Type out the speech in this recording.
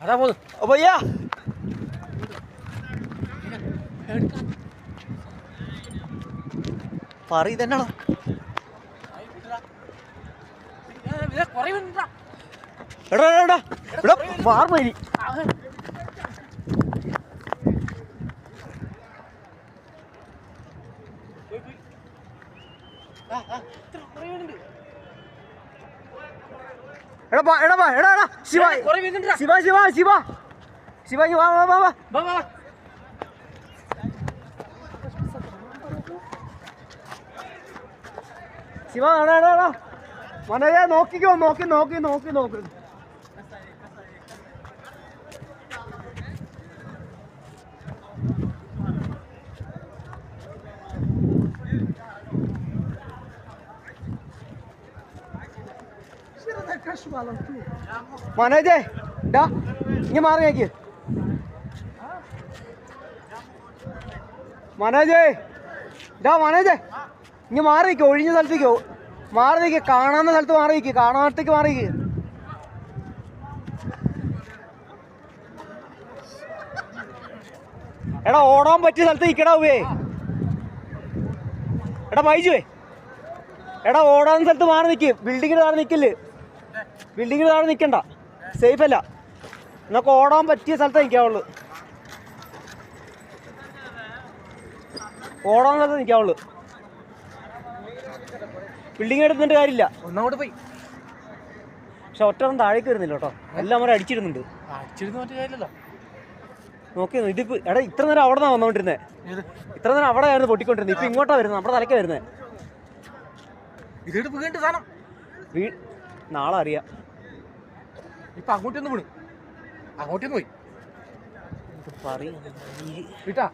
അതാ പോന്നു. भैया പറ ഇതെന്നാണോ എടാ എടാ എടാ മാർമരി എടാ എടാ എടാ എടാ ശിവ ശിവ ശിവ ശിവ ശിവ വാ വാ വാ വാ വാ ശിവ എടാ എടാ എടാ മനോജെ നോക്കിക്കോ നോക്കി നോക്കി നോക്കി നോക്ക് മനോജെ ഡാ ഇനി മാറി നോക്കി മനോജെ ഡാ മനോജെ ഇനി മാറി നിൽക്കുക ഒഴിഞ്ഞ സ്ഥലത്തേക്കോ മാറി നിൽക്കുക കാണാവുന്ന സ്ഥലത്ത് മാറി നിൽക്കുക കാണാത്തേക്ക് മാറി നിൽക്കുക എടാ ഓടാൻ പറ്റിയ സ്ഥലത്ത് നിൽക്കടാ ഉവേ എടാ ബൈജുവേ എടാ ഓടാൻ സ്ഥലത്ത് മാറി നിൽക്ക് ബിൽഡിങ്ങിന് താഴെ നിൽക്കില്ലേ ബിൽഡിങ്ങിന് താഴെ നിൽക്കണ്ട സേഫ് അല്ല എന്നൊക്കെ ഓടാൻ പറ്റിയ സ്ഥലത്ത് നിൽക്കാവുള്ളൂ ഓടാൻ സ്ഥലത്ത് നിൽക്കാവുള്ളൂ ബിൽഡിംഗ് എടുത്തിട്ട് കാര്യമില്ല ഒന്നങ്ങോട്ട് പോയി പക്ഷെ ഒറ്റ താഴേക്ക് വരുന്നില്ല കേട്ടോ എല്ലാം അവരെ അടിച്ചിരുന്നുണ്ട് മറ്റു കാര്യമില്ലല്ലോ നോക്കിയോ ഇതിപ്പോ എടാ ഇത്ര നേരം അവിടെ നിന്നാണ് വന്നോണ്ടിരുന്നത് ഇത്ര നേരം അവിടെ ആയിരുന്നു പൊട്ടിക്കൊണ്ടിരുന്നത് ഇപ്പൊ ഇങ്ങോട്ടാ വരുന്നത് നമ്മുടെ തലക്കാ വരുന്നത് ഇതെടുപ്പ് കേട്ട സാധനം നാളെ അറിയാം ഇപ്പൊ അങ്ങോട്ടൊന്ന് വീണു അങ്ങോട്ടൊന്ന് പോയി പറയാ കിട്ടാ